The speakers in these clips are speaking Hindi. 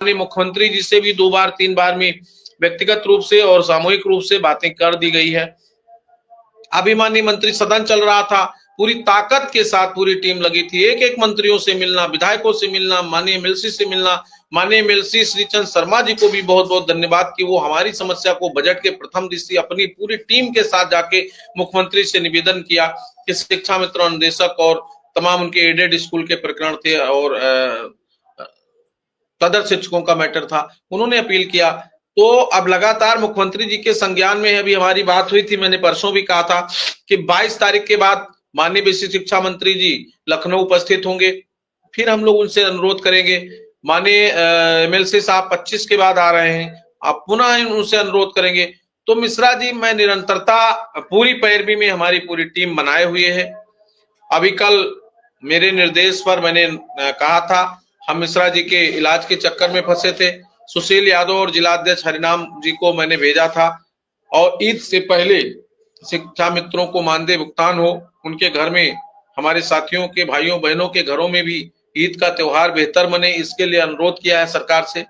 मुख्यमंत्री जी से भी 2 बार 3 बार में व्यक्तिगत रूप से और सामूहिक रूप से बातें कर दी गई है। अभिमानी मंत्री सदन चल रहा था, पूरी ताकत के साथ पूरी टीम लगी थी, एक एक मंत्रियों से मिलना, विधायकों से मिलना, माननीय एमएलसी से मिलना। माननीय एमएलसी श्रीचंद शर्मा जी को भी बहुत बहुत धन्यवाद कि वो हमारी समस्या को बजट के प्रथम दृष्टि अपनी पूरी टीम के साथ जाके मुख्यमंत्री से निवेदन किया कि शिक्षा मित्र निदेशक और तमाम उनके एडेड स्कूल के प्रकरण थे और तदर शिक्षकों का मैटर था, उन्होंने अपील किया। तो अब लगातार मुख्यमंत्री जी के संज्ञान में है। अभी हमारी बात हुई थी, मैंने परसों भी कहा था कि 22 तारीख के बाद माननीय विशेष शिक्षा मंत्री जी लखनऊ उपस्थित होंगे, फिर हम लोग उनसे अनुरोध करेंगे। माननीय एमएलसी साहब 25 के बाद आ रहे हैं, आप पुनः उनसे अनुरोध करेंगे। तो मिश्रा जी, मैं निरंतरता पूरी पैरवी में हमारी पूरी टीम बनाए हुए है। अभी कल मेरे निर्देश पर मैंने कहा था, हम मिश्रा जी के इलाज के चक्कर में फंसे थे, सुशील यादव और जिलाध्यक्ष हरिनाम जी को मैंने भेजा था और ईद से पहले शिक्षा मित्रों को मानदेय भुगतान हो, उनके घर में हमारे साथियों के भाइयों बहनों के घरों में भी ईद का त्योहार बेहतर मने, इसके लिए अनुरोध किया है सरकार से।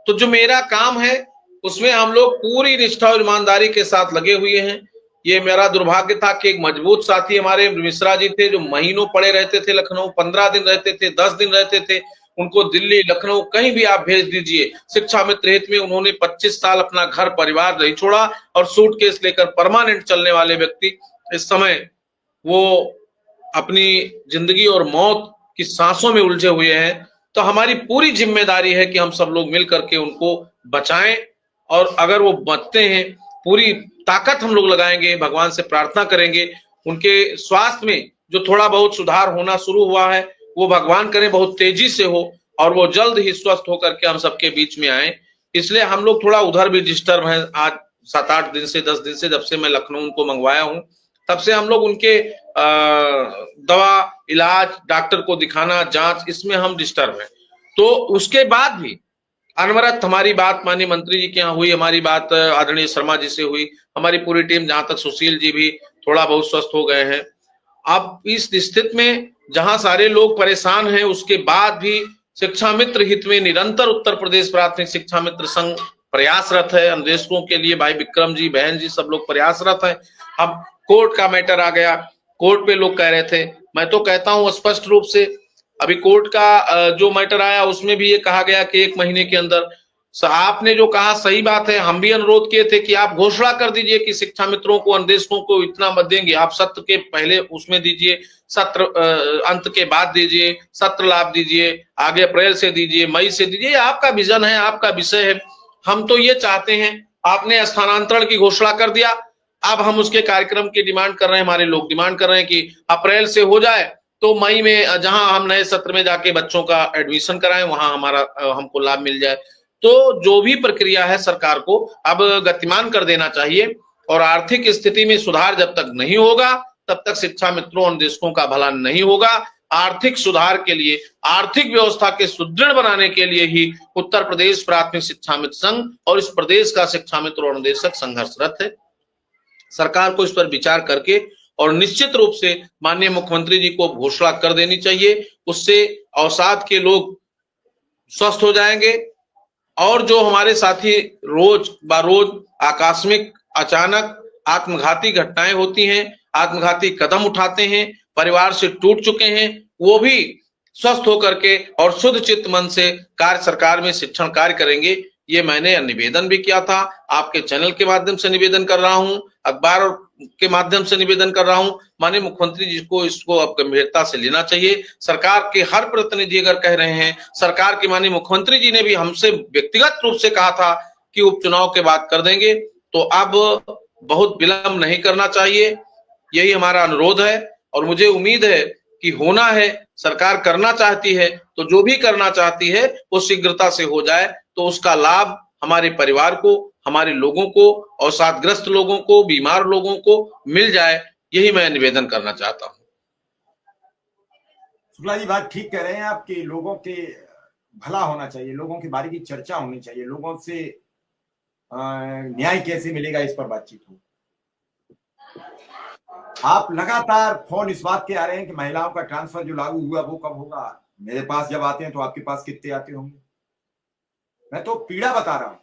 तो जो मेरा काम है उसमें हम लोग पूरी निष्ठा और ईमानदारी के साथ लगे हुए हैं। ये मेरा दुर्भाग्य था कि एक मजबूत साथी हमारे मिश्रा जी थे जो महीनों पड़े रहते थे लखनऊ, 15 दिन रहते थे, 10 दिन रहते थे, उनको दिल्ली लखनऊ कहीं भी आप भेज दीजिए, शिक्षा मित्र हित में उन्होंने 25 साल अपना घर परिवार नहीं छोड़ा और सूटकेस लेकर परमानेंट चलने वाले व्यक्ति इस समय वो अपनी जिंदगी और मौत की सांसों में उलझे हुए हैं। तो हमारी पूरी जिम्मेदारी है कि हम सब लोग मिल करके उनको बचाएं और अगर वो बचते हैं पूरी ताकत हम लोग लगाएंगे, भगवान से प्रार्थना करेंगे उनके स्वास्थ्य में जो थोड़ा बहुत सुधार होना शुरू हुआ है वो भगवान करे बहुत तेजी से हो और वो जल्द ही स्वस्थ होकर के हम सबके बीच में आए। इसलिए हम लोग थोड़ा उधर भी डिस्टर्ब हैं। आज 7-8 दिन से 10 दिन से जब से मैं लखनऊ उनको मंगवाया हूं तब से हम लोग उनके दवा इलाज, डॉक्टर को दिखाना, जांच, इसमें हम डिस्टर्ब हैं। तो उसके बाद भी अनवरत हमारी बात माननीय मंत्री जी के यहाँ हुई, हमारी बात आदरणीय शर्मा जी से हुई, हमारी पूरी टीम, जहां तक सुशील जी भी थोड़ा बहुत स्वस्थ हो गए हैं। अब इस स्थिति में जहां सारे लोग परेशान हैं उसके बाद भी शिक्षा मित्र हित में निरंतर उत्तर प्रदेश प्राथमिक शिक्षा मित्र संघ प्रयासरत है। अनुदेशकों के लिए भाई विक्रम जी, बहन जी, सब लोग प्रयासरत हैं। अब कोर्ट का मैटर आ गया, कोर्ट पे लोग कह रहे थे, मैं तो कहता हूं स्पष्ट रूप से, अभी कोर्ट का जो मैटर आया उसमें भी ये कहा गया कि 1 महीने के अंदर, आपने जो कहा सही बात है। हम भी अनुरोध किए थे कि आप घोषणा कर दीजिए कि शिक्षा मित्रों को, अनुदेशकों को इतना मत देंगे, आप सत्र के पहले उसमें दीजिए, सत्र अंत के बाद दीजिए, सत्र लाभ दीजिए, आगे अप्रैल से दीजिए, मई से दीजिए, आपका विजन है, आपका विषय है। हम तो ये चाहते हैं, आपने स्थानांतरण की घोषणा कर दिया, अब हम उसके कार्यक्रम की डिमांड कर रहे हैं, हमारे लोग डिमांड कर रहे हैं कि अप्रैल से हो जाए तो मई में जहां हम नए सत्र में जाके बच्चों का एडमिशन कराएं वहां हमारा हमको लाभ मिल जाए। तो जो भी प्रक्रिया है सरकार को अब गतिमान कर देना चाहिए और आर्थिक स्थिति में सुधार जब तक नहीं होगा तब तक शिक्षा मित्रों और निदेशकों का भला नहीं होगा। आर्थिक सुधार के लिए, आर्थिक व्यवस्था के सुदृढ़ बनाने के लिए ही उत्तर प्रदेश प्राथमिक शिक्षा मित्र संघ और इस प्रदेश का शिक्षा मित्र और निदेशक संघर्षरत है। सरकार को इस पर विचार करके और निश्चित रूप से माननीय मुख्यमंत्री जी को घोषणा कर देनी चाहिए, उससे अवसाद के लोग स्वस्थ हो जाएंगे और जो हमारे साथी रोज बारोज आकस्मिक अचानक आत्मघाती घटनाएं होती हैं, आत्मघाती कदम उठाते हैं, परिवार से टूट चुके हैं, वो भी स्वस्थ होकर के और शुद्ध चित्त मन से कार्य सरकार में शिक्षण कार्य करेंगे। ये मैंने निवेदन भी किया था, आपके चैनल के माध्यम से निवेदन कर रहा हूं, अखबार के माध्यम से निवेदन कर रहा हूं। माननीय मुख्यमंत्री जी को इसको अब गंभीरता से लेना चाहिए। सरकार के हर प्रतिनिधि अगर कह रहे हैं, सरकार के माननीय मुख्यमंत्री जी ने भी हमसे व्यक्तिगत रूप से कहा था कि उपचुनाव के बाद कर देंगे, तो अब बहुत विलंब नहीं करना चाहिए, यही हमारा अनुरोध है। और मुझे उम्मीद है कि होना है, सरकार करना चाहती है तो जो भी करना चाहती है वो शीघ्रता से हो जाए, तो उसका लाभ हमारे परिवार को, हमारे लोगों को, अवसादग्रस्त लोगों को, बीमार लोगों को मिल जाए, यही मैं निवेदन करना चाहता हूं। शुक्ला जी बात ठीक कह रहे हैं आप कि लोगों के भला होना चाहिए, लोगों के बारे की चर्चा होनी चाहिए, लोगों से न्याय कैसे मिलेगा इस पर बातचीत हो। आप लगातार फोन इस बात के आ रहे हैं कि महिलाओं का ट्रांसफर जो लागू हुआ वो कब होगा। मेरे पास जब आते हैं तो आपके पास कितने आते होंगे? मैं तो पीड़ा बता रहा हूं।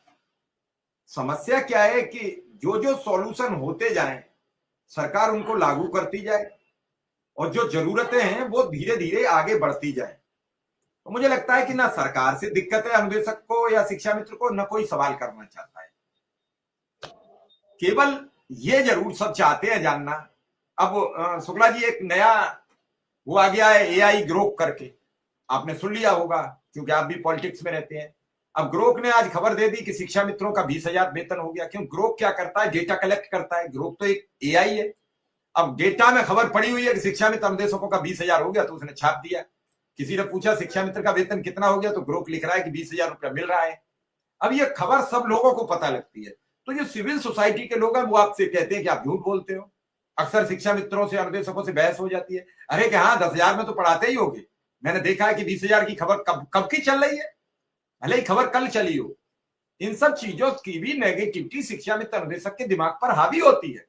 समस्या क्या है कि जो जो सॉल्यूशन होते जाएं सरकार उनको लागू करती जाए और जो जरूरतें हैं वो धीरे धीरे आगे बढ़ती जाए। तो मुझे लगता है कि ना सरकार से दिक्कत है अनुदेशक को या शिक्षा मित्र को, न कोई सवाल करना चाहता है। केवल ये जरूर सब चाहते हैं जानना। अब शुक्ला जी एक नया वो आ गया है एआई ग्रोक करके, आपने सुन लिया होगा क्योंकि आप भी पॉलिटिक्स में रहते हैं। अब ग्रोक ने आज खबर दे दी कि शिक्षा मित्रों का 20,000 वेतन हो गया। क्यों? ग्रोक क्या करता है? डेटा कलेक्ट करता है। ग्रोक तो एक एआई है। अब डेटा में खबर पड़ी हुई है कि शिक्षा मित्र अनुदेशकों का 20,000 हो गया तो उसने छाप दिया। किसी ने पूछा शिक्षा मित्र का वेतन कितना हो गया तो ग्रोक लिख रहा है कि 20,000 रुपया मिल रहा है। अब ये खबर सब लोगों को पता लगती है। तो जो सिविल सोसाइटी के लोग हैं वो आपसे कहते हैं कि आप झूठ बोलते हो। अक्सर शिक्षा मित्रों से अनुदेशकों से बहस हो जाती है। अरे कि हाँ 10,000 में तो पढ़ाते ही होगे, मैंने देखा है कि 20,000 की खबर कब की चल रही है, भले ही खबर कल चली हो। इन सब चीजों की भी नेगेटिविटी शिक्षा मित्र अनुदेशक के दिमाग पर हावी होती है।